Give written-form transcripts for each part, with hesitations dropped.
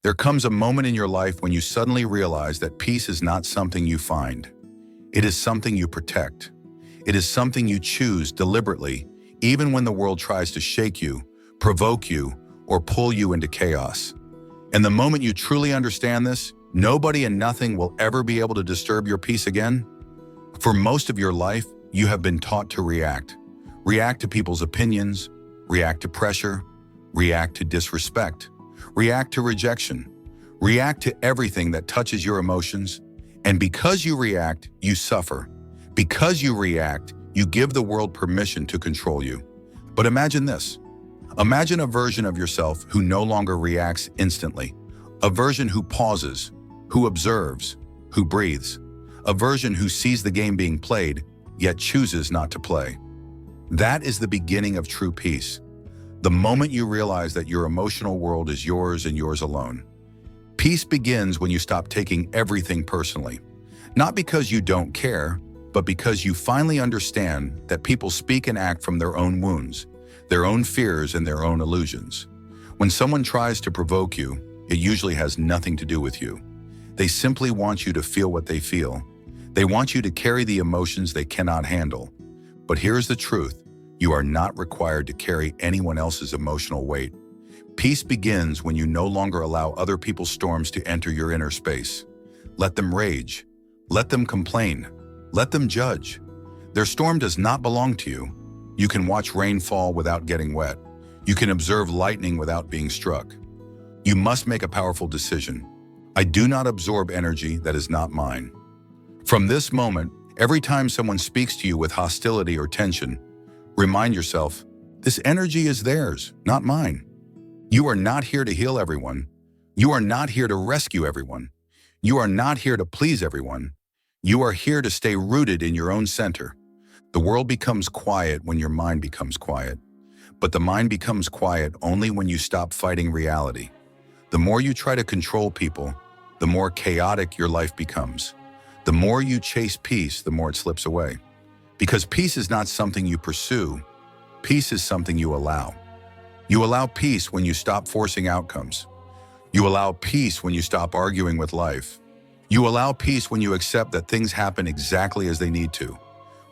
There comes a moment in your life when you suddenly realize that peace is not something you find. It is something you protect. It is something you choose deliberately, even when the world tries to shake you, provoke you, or pull you into chaos. And the moment you truly understand this, nobody and nothing will ever be able to disturb your peace again. For most of your life, you have been taught to react. React to people's opinions, react to pressure, react to disrespect, react to rejection, react to everything that touches your emotions. And because you react, you suffer. Because you react, you give the world permission to control you. But imagine this. Imagine a version of yourself who no longer reacts instantly. A version who pauses, who observes, who breathes. A version who sees the game being played, yet chooses not to play. That is the beginning of true peace. The moment you realize that your emotional world is yours and yours alone. Peace begins when you stop taking everything personally. Not because you don't care, but because you finally understand that people speak and act from their own wounds, their own fears and their own illusions. When someone tries to provoke you, it usually has nothing to do with you. They simply want you to feel what they feel. They want you to carry the emotions they cannot handle. But here's the truth. You are not required to carry anyone else's emotional weight. Peace begins when you no longer allow other people's storms to enter your inner space. Let them rage. Let them complain. Let them judge. Their storm does not belong to you. You can watch rain fall without getting wet. You can observe lightning without being struck. You must make a powerful decision. I do not absorb energy that is not mine. From this moment, every time someone speaks to you with hostility or tension, remind yourself, this energy is theirs, not mine. You are not here to heal everyone. You are not here to rescue everyone. You are not here to please everyone. You are here to stay rooted in your own center. The world becomes quiet when your mind becomes quiet. But the mind becomes quiet only when you stop fighting reality. The more you try to control people, the more chaotic your life becomes. The more you chase peace, the more it slips away. Because peace is not something you pursue. Peace is something you allow. You allow peace when you stop forcing outcomes. You allow peace when you stop arguing with life. You allow peace when you accept that things happen exactly as they need to.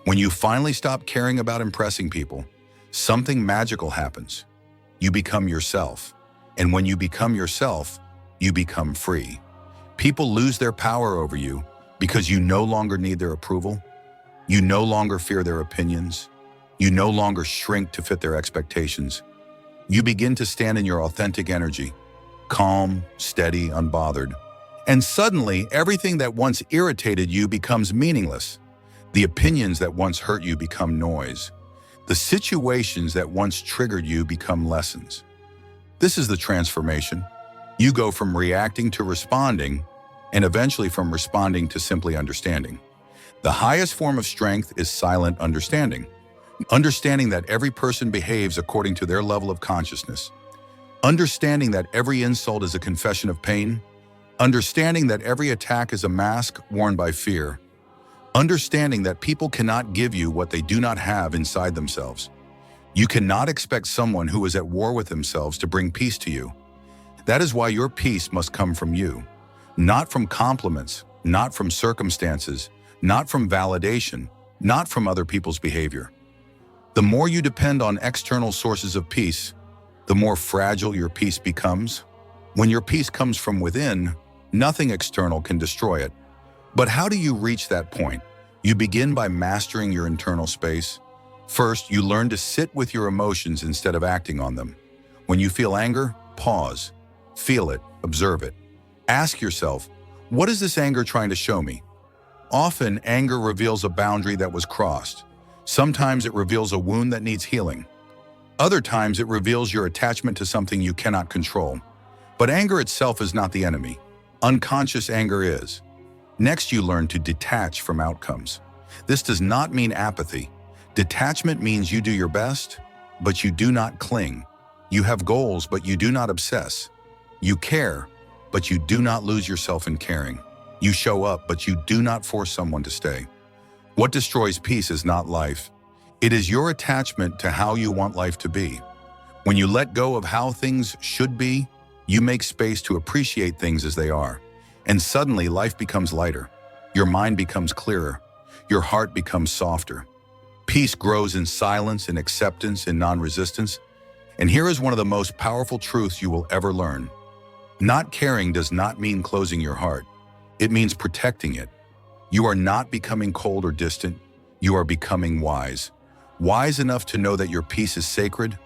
When you finally stop caring about impressing people, something magical happens. You become yourself. And when you become yourself, you become free. People lose their power over you because you no longer need their approval. You no longer fear their opinions. You no longer shrink to fit their expectations. You begin to stand in your authentic energy, calm, steady, unbothered. And suddenly, everything that once irritated you becomes meaningless. The opinions that once hurt you become noise. The situations that once triggered you become lessons. This is the transformation. You go from reacting to responding, and eventually from responding to simply understanding. The highest form of strength is silent understanding. Understanding that every person behaves according to their level of consciousness. Understanding that every insult is a confession of pain. Understanding that every attack is a mask worn by fear. Understanding that people cannot give you what they do not have inside themselves. You cannot expect someone who is at war with themselves to bring peace to you. That is why your peace must come from you. Not from compliments, not from circumstances, not from validation, not from other people's behavior. The more you depend on external sources of peace, the more fragile your peace becomes. When your peace comes from within, nothing external can destroy it. But how do you reach that point? You begin by mastering your internal space. First, you learn to sit with your emotions instead of acting on them. When you feel anger, pause. Feel it, observe it. Ask yourself, what is this anger trying to show me? Often, anger reveals a boundary that was crossed. Sometimes it reveals a wound that needs healing. Other times it reveals your attachment to something you cannot control. But anger itself is not the enemy. Unconscious anger is. Next, you learn to detach from outcomes. This does not mean apathy. Detachment means you do your best, but you do not cling. You have goals, but you do not obsess. You care, but you do not lose yourself in caring. You show up, but you do not force someone to stay. What destroys peace is not life. It is your attachment to how you want life to be. When you let go of how things should be, You make space to appreciate things as they are. And suddenly life becomes lighter. Your mind becomes clearer. Your heart becomes softer. Peace grows in silence, in acceptance, in non-resistance. And here is one of the most powerful truths you will ever learn. Not caring does not mean closing your heart. It means protecting it. You are not becoming cold or distant. You are becoming wise. Wise enough to know that your peace is sacred.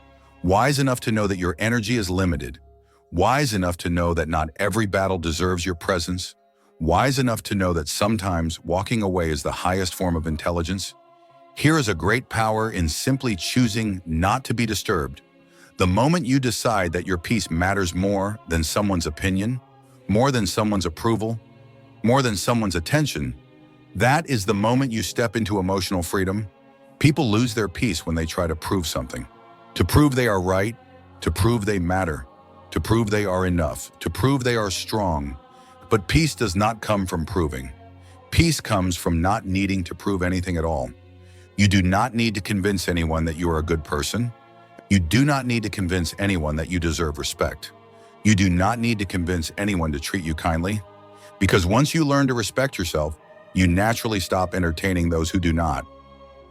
Wise enough to know that your energy is limited. Wise enough to know that not every battle deserves your presence. Wise enough to know that sometimes walking away is the highest form of intelligence. Here is a great power in simply choosing not to be disturbed. The moment you decide that your peace matters more than someone's opinion, more than someone's approval, more than someone's attention, that is the moment you step into emotional freedom. People lose their peace when they try to prove something. To prove they are right, to prove they matter, to prove they are enough, to prove they are strong. But peace does not come from proving. Peace comes from not needing to prove anything at all. You do not need to convince anyone that you are a good person. You do not need to convince anyone that you deserve respect. You do not need to convince anyone to treat you kindly. Because once you learn to respect yourself, you naturally stop entertaining those who do not.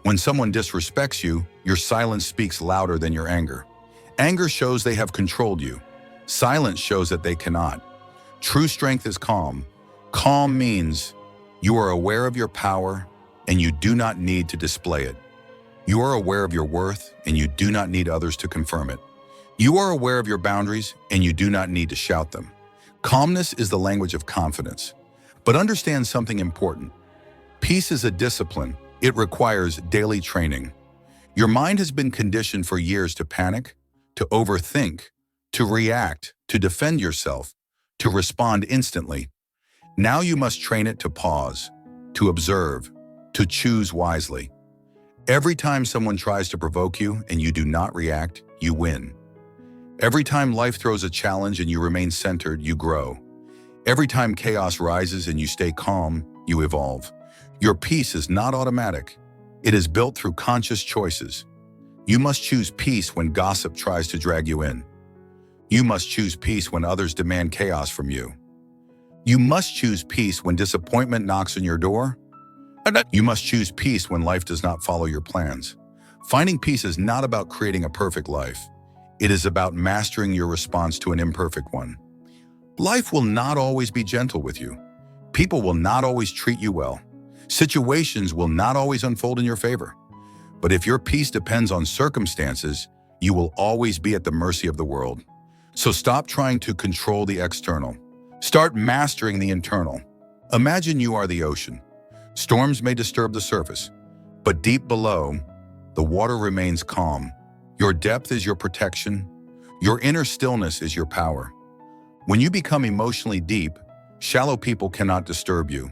When someone disrespects you, your silence speaks louder than your anger. Anger shows they have controlled you. Silence shows that they cannot. True strength is calm. Calm means you are aware of your power and you do not need to display it. You are aware of your worth and you do not need others to confirm it. You are aware of your boundaries and you do not need to shout them. Calmness is the language of confidence. But understand something important. Peace is a discipline. It requires daily training. Your mind has been conditioned for years to panic, to overthink, to react, to defend yourself, to respond instantly. Now you must train it to pause, to observe, to choose wisely. Every time someone tries to provoke you and you do not react, you win. Every time life throws a challenge and you remain centered, you grow. Every time chaos rises and you stay calm, you evolve. Your peace is not automatic. It is built through conscious choices. You must choose peace when gossip tries to drag you in. You must choose peace when others demand chaos from you. You must choose peace when disappointment knocks on your door. You must choose peace when life does not follow your plans. Finding peace is not about creating a perfect life. It is about mastering your response to an imperfect one. Life will not always be gentle with you. People will not always treat you well. Situations will not always unfold in your favor. But if your peace depends on circumstances, you will always be at the mercy of the world. So stop trying to control the external. Start mastering the internal. Imagine you are the ocean. Storms may disturb the surface, but deep below, the water remains calm. Your depth is your protection. Your inner stillness is your power. When you become emotionally deep, shallow people cannot disturb you.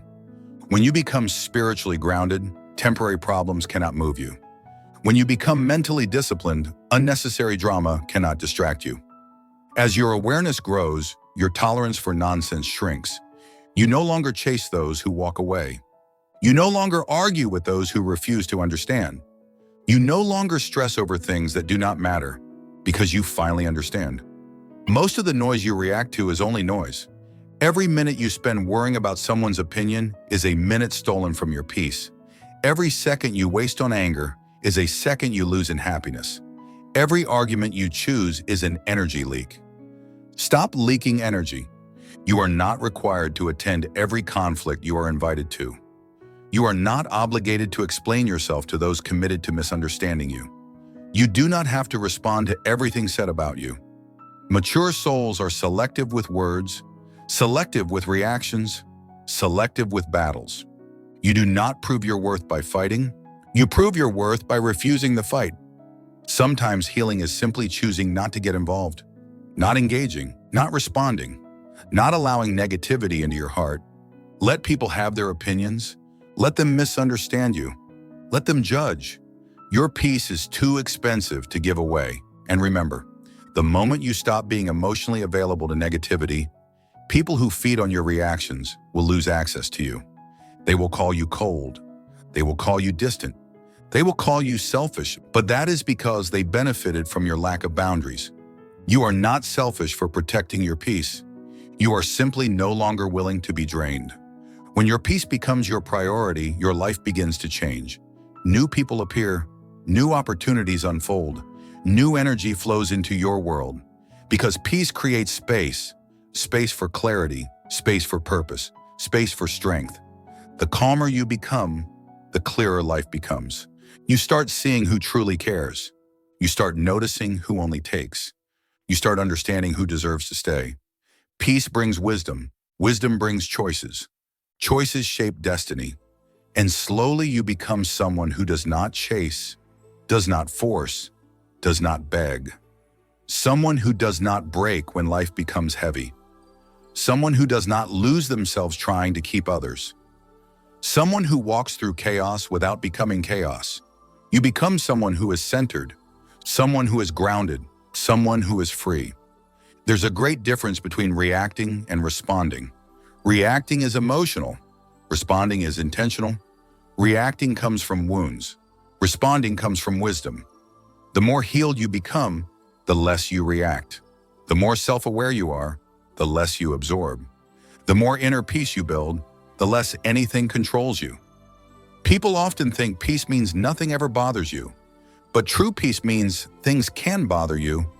When you become spiritually grounded, temporary problems cannot move you. When you become mentally disciplined, unnecessary drama cannot distract you. As your awareness grows, your tolerance for nonsense shrinks. You no longer chase those who walk away. You no longer argue with those who refuse to understand. You no longer stress over things that do not matter because you finally understand. Most of the noise you react to is only noise. Every minute you spend worrying about someone's opinion is a minute stolen from your peace. Every second you waste on anger is a second you lose in happiness. Every argument you choose is an energy leak. Stop leaking energy. You are not required to attend every conflict you are invited to. You are not obligated to explain yourself to those committed to misunderstanding you. You do not have to respond to everything said about you. Mature souls are selective with words, selective with reactions, selective with battles. You do not prove your worth by fighting. You prove your worth by refusing the fight. Sometimes healing is simply choosing not to get involved, not engaging, not responding, not allowing negativity into your heart. Let people have their opinions. Let them misunderstand you. Let them judge. Your peace is too expensive to give away. And remember, the moment you stop being emotionally available to negativity, people who feed on your reactions will lose access to you. They will call you cold. They will call you distant. They will call you selfish, but that is because they benefited from your lack of boundaries. You are not selfish for protecting your peace. You are simply no longer willing to be drained. When your peace becomes your priority, your life begins to change. New people appear, new opportunities unfold, new energy flows into your world. Because peace creates space, space for clarity, space for purpose, space for strength. The calmer you become, the clearer life becomes. You start seeing who truly cares. You start noticing who only takes. You start understanding who deserves to stay. Peace brings wisdom. Wisdom brings choices. Choices shape destiny. And slowly you become someone who does not chase, does not force, does not beg. Someone who does not break when life becomes heavy. Someone who does not lose themselves trying to keep others. Someone who walks through chaos without becoming chaos. You become someone who is centered, someone who is grounded, someone who is free. There's a great difference between reacting and responding. Reacting is emotional. Responding is intentional. Reacting comes from wounds. Responding comes from wisdom. The more healed you become, the less you react. The more self-aware you are, the less you absorb. The more inner peace you build, the less anything controls you. People often think peace means nothing ever bothers you. But true peace means things can bother you,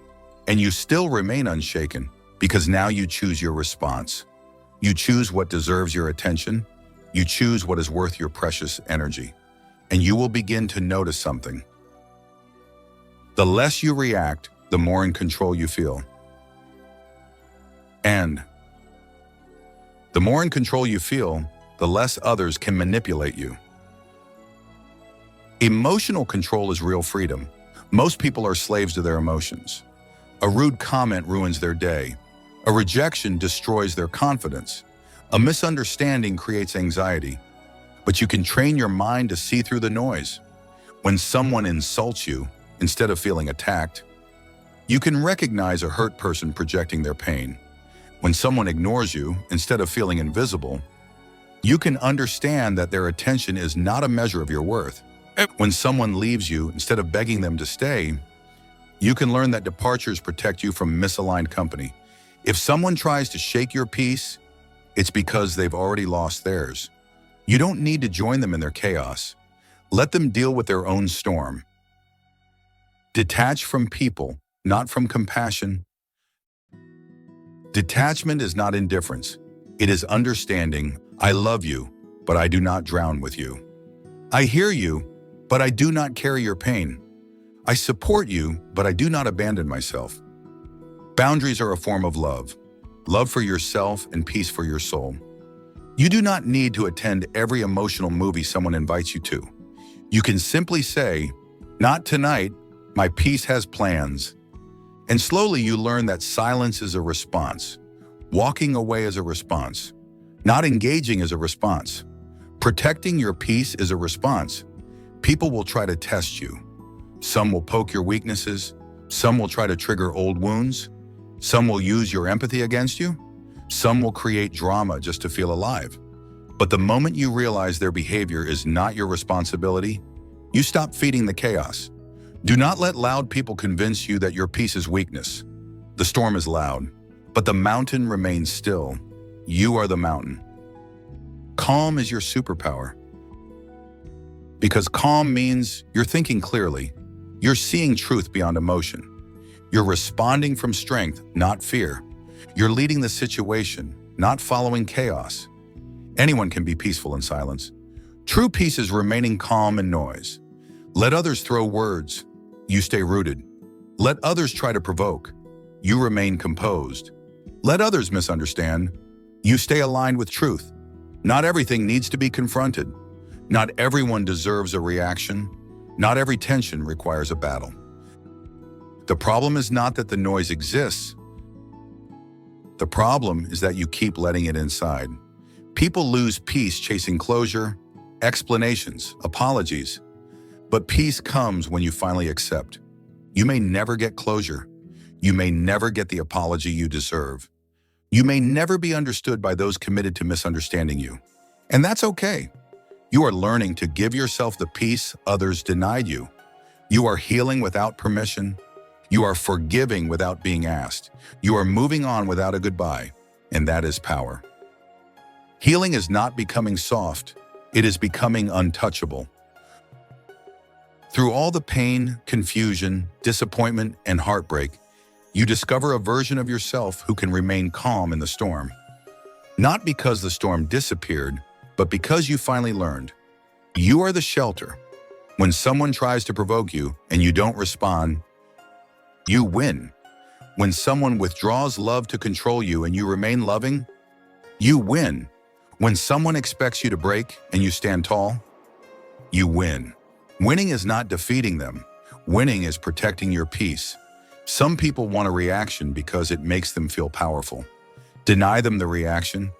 and you still remain unshaken because now you choose your response. You choose what deserves your attention. You choose what is worth your precious energy. And you will begin to notice something. The less you react, the more in control you feel. And the more in control you feel, the less others can manipulate you. Emotional control is real freedom. Most people are slaves to their emotions. A rude comment ruins their day. A rejection destroys their confidence. A misunderstanding creates anxiety. But you can train your mind to see through the noise. When someone insults you, instead of feeling attacked, you can recognize a hurt person projecting their pain. When someone ignores you, instead of feeling invisible, you can understand that their attention is not a measure of your worth. When someone leaves you, instead of begging them to stay, you can learn that departures protect you from misaligned company. If someone tries to shake your peace, it's because they've already lost theirs. You don't need to join them in their chaos. Let them deal with their own storm. Detach from people, not from compassion. Detachment is not indifference. It is understanding. I love you, but I do not drown with you. I hear you, but I do not carry your pain. I support you, but I do not abandon myself. Boundaries are a form of love. Love for yourself and peace for your soul. You do not need to attend every emotional movie someone invites you to. You can simply say, "Not tonight, my peace has plans." And slowly you learn that silence is a response. Walking away is a response. Not engaging is a response. Protecting your peace is a response. People will try to test you. Some will poke your weaknesses. Some will try to trigger old wounds. Some will use your empathy against you. Some will create drama just to feel alive. But the moment you realize their behavior is not your responsibility, you stop feeding the chaos. Do not let loud people convince you that your peace is weakness. The storm is loud, but the mountain remains still. You are the mountain. Calm is your superpower. Because calm means you're thinking clearly. You're seeing truth beyond emotion. You're responding from strength, not fear. You're leading the situation, not following chaos. Anyone can be peaceful in silence. True peace is remaining calm in noise. Let others throw words. You stay rooted. Let others try to provoke. You remain composed. Let others misunderstand. You stay aligned with truth. Not everything needs to be confronted. Not everyone deserves a reaction. Not every tension requires a battle. The problem is not that the noise exists. The problem is that you keep letting it inside. People lose peace chasing closure, explanations, apologies. But peace comes when you finally accept. You may never get closure. You may never get the apology you deserve. You may never be understood by those committed to misunderstanding you. And that's okay. You are learning to give yourself the peace others denied you. You are healing without permission. You are forgiving without being asked. You are moving on without a goodbye, and that is power. Healing is not becoming soft, it is becoming untouchable. Through all the pain, confusion, disappointment, and heartbreak, you discover a version of yourself who can remain calm in the storm. Not because the storm disappeared, but because you finally learned. You are the shelter. When someone tries to provoke you and you don't respond, you win. When someone withdraws love to control you and you remain loving, you win. When someone expects you to break and you stand tall, you win. Winning is not defeating them. Winning is protecting your peace. Some people want a reaction because it makes them feel powerful. Deny them the reaction,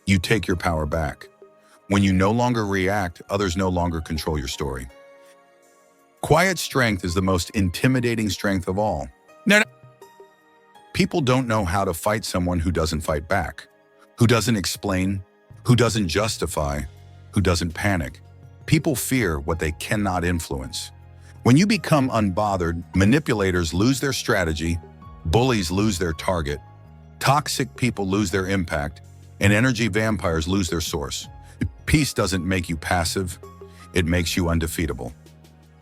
you take your power back. When you no longer react, others no longer control your story. Quiet strength is the most intimidating strength of all. People don't know how to fight someone who doesn't fight back, who doesn't explain, who doesn't justify, who doesn't panic. People fear what they cannot influence. When you become unbothered, manipulators lose their strategy, bullies lose their target, toxic people lose their impact, and energy vampires lose their source. Peace doesn't make you passive, it makes you undefeatable.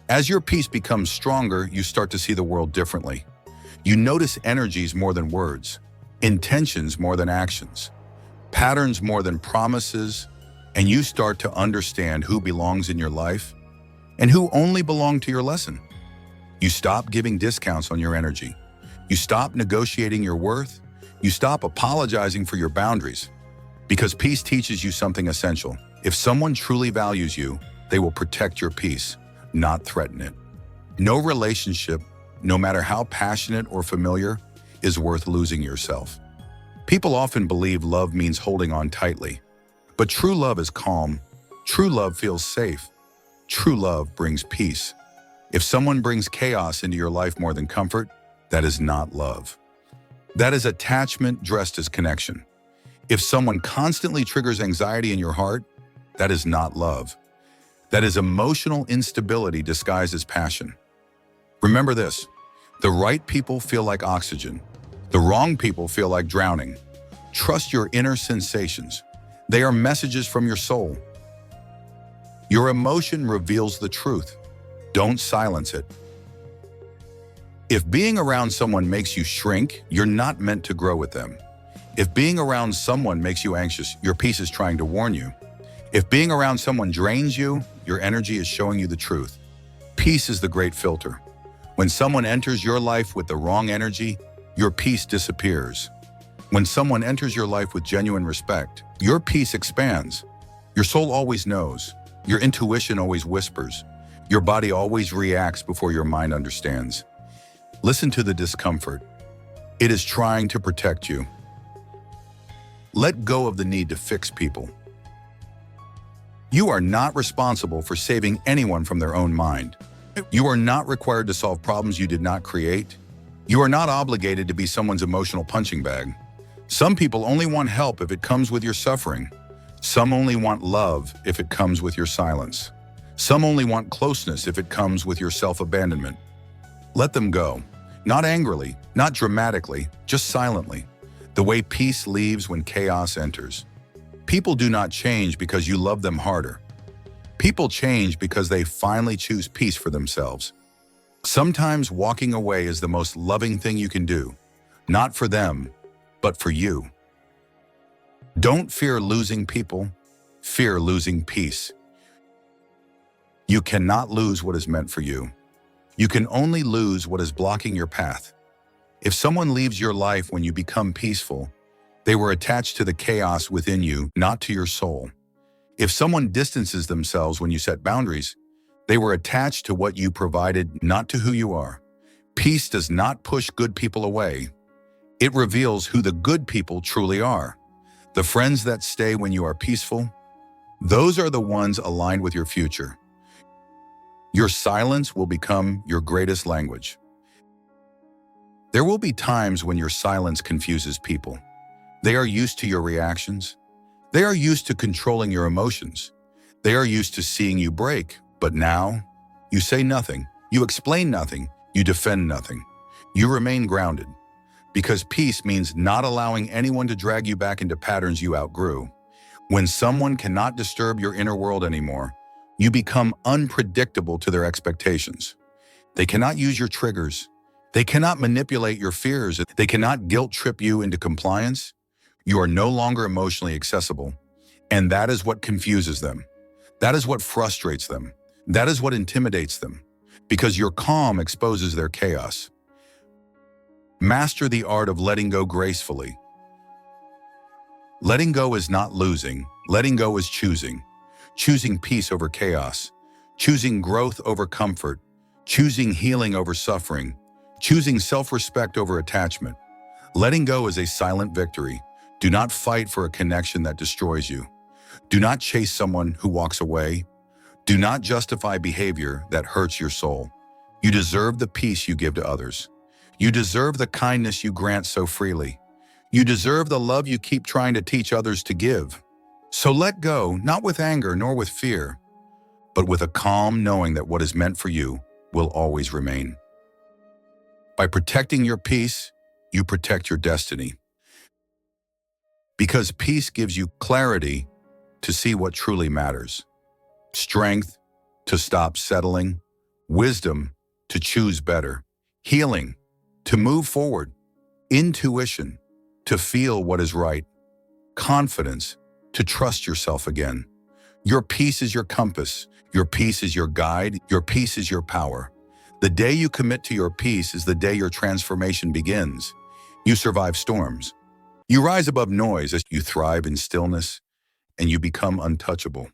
As your peace becomes stronger, you start to see the world differently. You notice energies more than words, intentions more than actions, patterns more than promises, and you start to understand who belongs in your life and who only belong to your lesson. You stop giving discounts on your energy. You stop negotiating your worth. You stop apologizing for your boundaries. Because peace teaches you something essential. If someone truly values you, they will protect your peace, not threaten it. No relationship, no matter how passionate or familiar, is worth losing yourself. People often believe love means holding on tightly. But true love is calm. True love feels safe. True love brings peace. If someone brings chaos into your life more than comfort, that is not love. That is attachment dressed as connection. If someone constantly triggers anxiety in your heart, that is not love. That is emotional instability disguised as passion. Remember this, the right people feel like oxygen. The wrong people feel like drowning. Trust your inner sensations. They are messages from your soul. Your emotion reveals the truth. Don't silence it. If being around someone makes you shrink, you're not meant to grow with them. If being around someone makes you anxious, your peace is trying to warn you. If being around someone drains you, your energy is showing you the truth. Peace is the great filter. When someone enters your life with the wrong energy, your peace disappears. When someone enters your life with genuine respect, your peace expands. Your soul always knows. Your intuition always whispers. Your body always reacts before your mind understands. Listen to the discomfort. It is trying to protect you. Let go of the need to fix people. You are not responsible for saving anyone from their own mind. You are not required to solve problems you did not create. You are not obligated to be someone's emotional punching bag. Some people only want help if it comes with your suffering. Some only want love if it comes with your silence. Some only want closeness if it comes with your self-abandonment. Let them go. Not angrily, not dramatically, just silently. The way peace leaves when chaos enters. People do not change because you love them harder. People change because they finally choose peace for themselves. Sometimes walking away is the most loving thing you can do. Not for them, but for you. Don't fear losing people, fear losing peace. You cannot lose what is meant for you. You can only lose what is blocking your path. If someone leaves your life when you become peaceful, they were attached to the chaos within you, not to your soul. If someone distances themselves when you set boundaries, they were attached to what you provided, not to who you are. Peace does not push good people away. It reveals who the good people truly are. The friends that stay when you are peaceful, those are the ones aligned with your future. Your silence will become your greatest language. There will be times when your silence confuses people. They are used to your reactions. They are used to controlling your emotions. They are used to seeing you break. But now, you say nothing. You explain nothing. You defend nothing. You remain grounded, because peace means not allowing anyone to drag you back into patterns you outgrew. When someone cannot disturb your inner world anymore, you become unpredictable to their expectations. They cannot use your triggers. They cannot manipulate your fears. They cannot guilt trip you into compliance. You are no longer emotionally accessible. And that is what confuses them. That is what frustrates them. That is what intimidates them. Because your calm exposes their chaos. Master the art of letting go gracefully. Letting go is not losing. Letting go is choosing. Choosing peace over chaos. Choosing growth over comfort. Choosing healing over suffering. Choosing self-respect over attachment. Letting go is a silent victory. Do not fight for a connection that destroys you. Do not chase someone who walks away. Do not justify behavior that hurts your soul. You deserve the peace you give to others. You deserve the kindness you grant so freely. You deserve the love you keep trying to teach others to give. So let go, not with anger nor with fear, but with a calm knowing that what is meant for you will always remain. By protecting your peace, you protect your destiny. Because peace gives you clarity to see what truly matters, strength to stop settling, wisdom to choose better, healing to move forward, intuition to feel what is right, confidence to trust yourself again. Your peace is your compass. Your peace is your guide. Your peace is your power. The day you commit to your peace is the day your transformation begins. You survive storms. You rise above noise as you thrive in stillness, and you become untouchable.